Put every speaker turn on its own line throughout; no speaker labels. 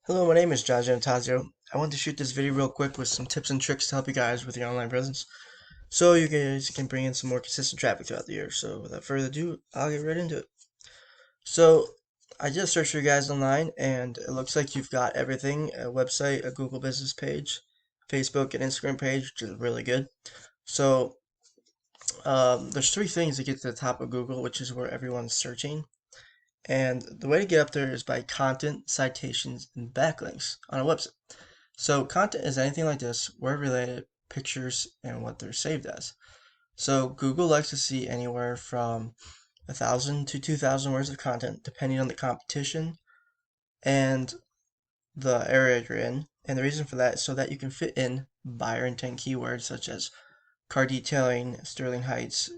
Hello, my name is John Giannatazio. I want to shoot this video real quick with some tips and tricks to help you guys with your online presence so you guys can bring in some more consistent traffic throughout the year. So without further ado, I'll get right into it. So I just searched for you guys online and it looks like you've got everything: a website, a Google business page, Facebook and Instagram page, which is really good. So there's three things to get to the top of Google, which is where everyone's searching. And the way to get up there is by content, citations, and backlinks on a website. So content is anything like this, word related, pictures, and what they're saved as. So Google likes to see anywhere from 1,000 to 2,000 words of content, depending on the competition and the area you're in. And the reason for that is so that you can fit in buyer intent keywords such as car detailing, Sterling Heights,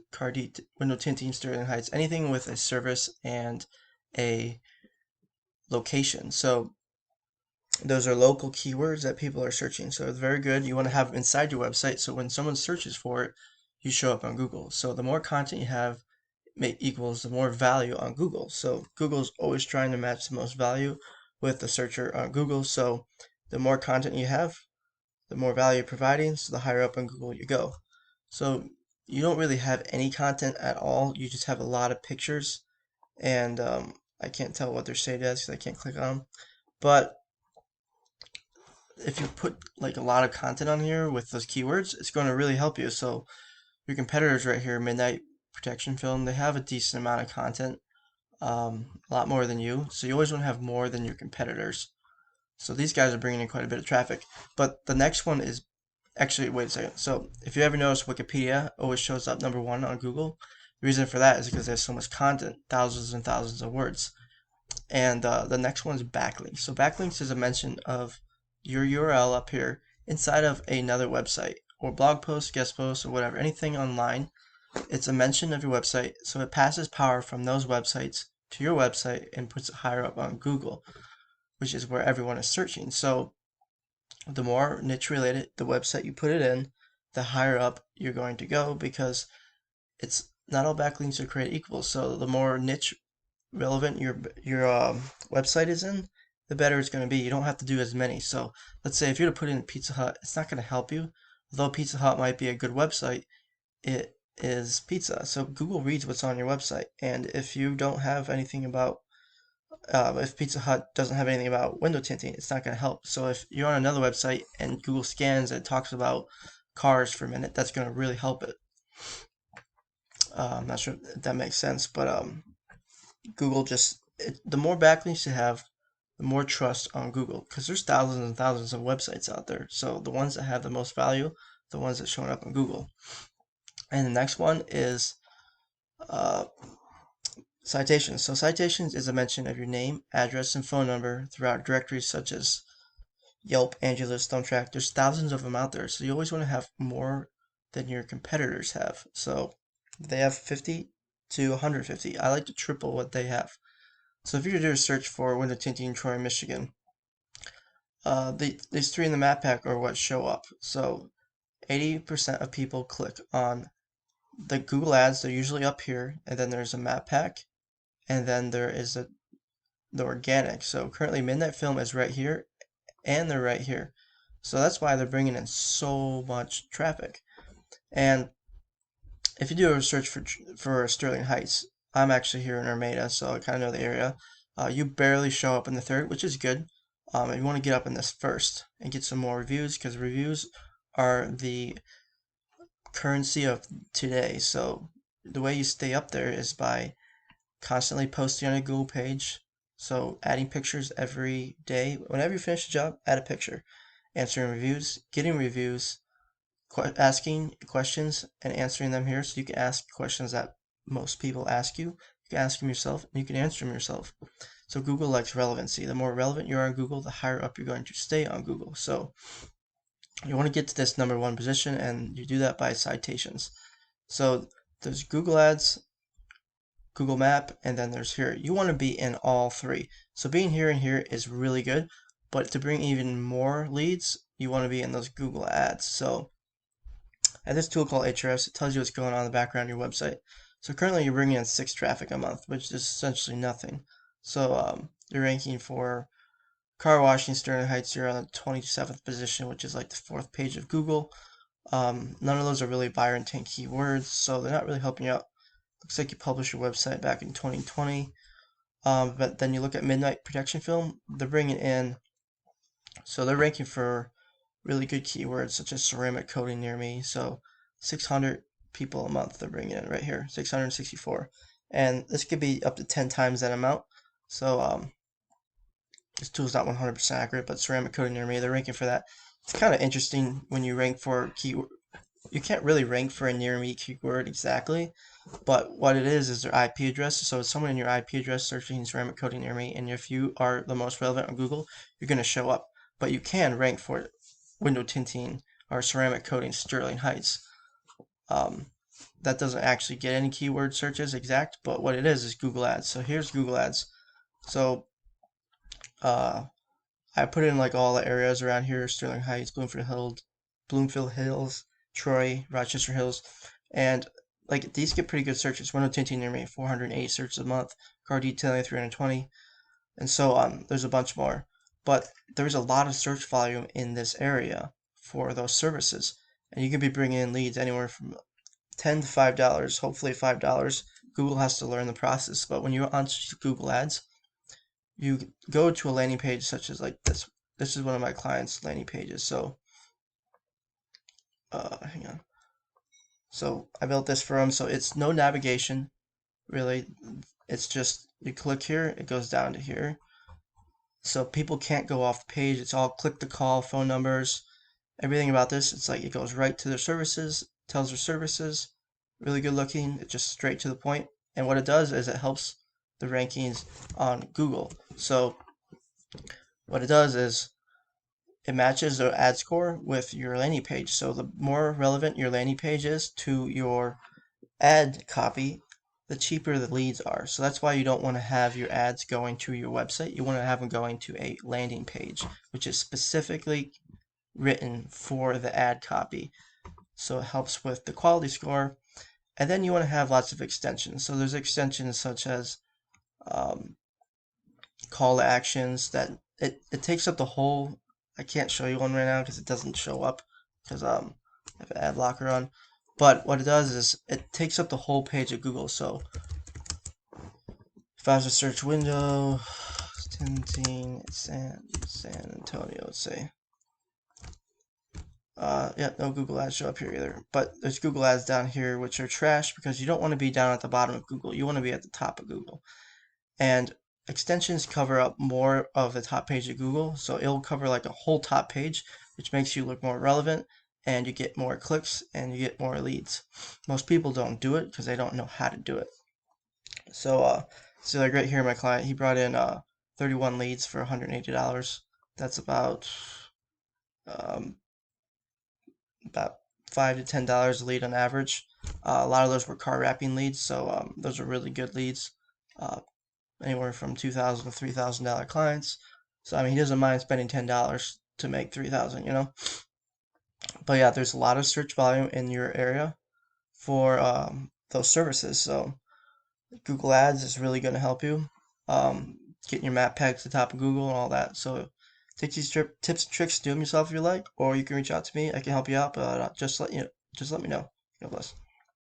window tinting, Sterling Heights, anything with a service and a location. So those are local keywords that people are searching. So it's very good. You want to have them inside your website so when someone searches for it, you show up on Google. So the more content you have equals the more value on Google. So Google's always trying to match the most value with the searcher on Google. So the more content you have, the more value you're providing, so the higher up on Google you go. So you don't really have any content at all. You just have a lot of pictures, and I can't tell what they're saved as because I can't click on them. But if you put like a lot of content on here with those keywords, it's going to really help you. So your competitors right here, Midnight Protection Film, they have a decent amount of content, a lot more than you. So you always want to have more than your competitors. So these guys are bringing in quite a bit of traffic. But the next one is actually, wait a second. So if you ever notice, Wikipedia always shows up #1 on Google. The reason for that is because there's so much content, thousands and thousands of words. And the next one is backlinks. So backlinks is a mention of your URL up here inside of another website or blog post, guest post, or whatever, anything online. It's a mention of your website, so it passes power from those websites to your website and puts it higher up on Google, which is where everyone is searching. So the more niche related the website you put it in, the higher up you're going to go, because it's not all backlinks are created equal. So the more niche relevant your website is in, the better it's going to be. You don't have to do as many. So let's say if you're to put in Pizza Hut, it's not going to help you. Although Pizza Hut might be a good website, it is pizza. So Google reads what's on your website. And if you don't have anything about, if Pizza Hut doesn't have anything about window tinting, it's not going to help. So if you're on another website and Google scans and talks about cars for a minute, that's going to really help it. I'm not sure if that makes sense, but Google the more backlinks you have, the more trust on Google, because there's thousands and thousands of websites out there. So the ones that have the most value, the ones that showing up on Google. And the next one is uh, citations. So citations is a mention of your name, address, and phone number throughout directories such as Yelp, Angelus, Thumbtack. There's thousands of them out there, so you always want to have more than your competitors have. So they have 50 to 150. I like to triple what they have. So if you do a search for window tinting in Troy, Michigan, these three in the map pack are what show up. So 80% of people click on the Google ads. They're usually up here, and then there's a map pack, and then there is the organic. So currently Midnight Film is right here, and they're right here. So that's why they're bringing in so much traffic. And if you do a search for Sterling Heights, I'm actually here in Armada, so I kind of know the area. You barely show up in the third, which is good. If you want to get up in this first and get some more reviews, because reviews are the currency of today. So the way you stay up there is by constantly posting on a Google page. So adding pictures every day. Whenever you finish a job, add a picture. Answering reviews, getting reviews, asking questions and answering them here. So you can ask questions that most people ask you. You can ask them yourself, and you can answer them yourself. So Google likes relevancy. The more relevant you are on Google, the higher up you're going to stay on Google. So you want to get to this #1 position, and you do that by citations. So there's Google Ads, Google Map, and then there's here. You want to be in all three. So being here and here is really good, but to bring even more leads, you want to be in those Google Ads. So I have this tool called Ahrefs. It tells you what's going on in the background of your website. So currently you're bringing in 6 traffic a month, which is essentially nothing. So you're ranking for car washing Sterling Heights, you're on the 27th position, which is like the 4th page of Google. None of those are really buyer intent keywords, so they're not really helping you out. Looks like you published your website back in 2020. But then you look at Midnight Protection Film, they're bringing in, so they're ranking for really good keywords such as ceramic coating near me. So 600 people a month they're bringing in right here, 664. And this could be up to 10 times that amount. So this tool's not 100% accurate, but ceramic coating near me, they're ranking for that. It's kind of interesting when you rank for keyword. You can't really rank for a near me keyword exactly, but what it is their IP address. So someone in your IP address searching ceramic coating near me, and if you are the most relevant on Google, you're going to show up. But you can rank for window tinting or ceramic coating Sterling Heights. That doesn't actually get any keyword searches exact, but what it is Google Ads. So here's Google Ads. So I put in like all the areas around here: Sterling Heights, Bloomfield Hills, Troy, Rochester Hills, and like these get pretty good searches. Window tinting near me, 408 searches a month. Car detailing, 320, and so on. There's a bunch more, but there's a lot of search volume in this area for those services, and you could be bringing in leads anywhere from $10 to $5. Hopefully $5. Google has to learn the process, but when you're on Google Ads, you go to a landing page such as like this. This is one of my clients' landing pages. So, hang on. So I built this for them. So it's no navigation, really. It's just you click here, it goes down to here. So people can't go off the page. It's all click to call, phone numbers, everything about this. It's like it goes right to their services, tells their services. Really good looking. It's just straight to the point. And what it does is it helps the rankings on Google. So what it does is it matches the ad score with your landing page. So the more relevant your landing page is to your ad copy, the cheaper the leads are. So that's why you don't want to have your ads going to your website. You want to have them going to a landing page, which is specifically written for the ad copy. So it helps with the quality score. And then you want to have lots of extensions. So there's extensions such as call to actions that it takes up the whole. I can't show you one right now because it doesn't show up because I have an ad blocker on. But what it does is it takes up the whole page of Google. So if I was to search window tinting San Antonio, let's say. Yeah, no Google ads show up here either. But there's Google ads down here, which are trash because you don't want to be down at the bottom of Google. You want to be at the top of Google. And extensions cover up more of the top page of Google. So it'll cover like a whole top page, which makes you look more relevant and you get more clicks and you get more leads. Most people don't do it because they don't know how to do it. So, so like right here, my client, he brought in 31 leads for $180. That's about $5 to $10 a lead on average. A lot of those were car wrapping leads, so those are really good leads. Anywhere from $2,000 to $3,000 clients. So I mean, he doesn't mind spending $10 to make $3,000, you know. But yeah, there's a lot of search volume in your area for those services. So Google Ads is really going to help you getting your map packed to the top of Google and all that. So take these tips and tricks, do them yourself if you like, or you can reach out to me. I can help you out, but just let me know. God bless.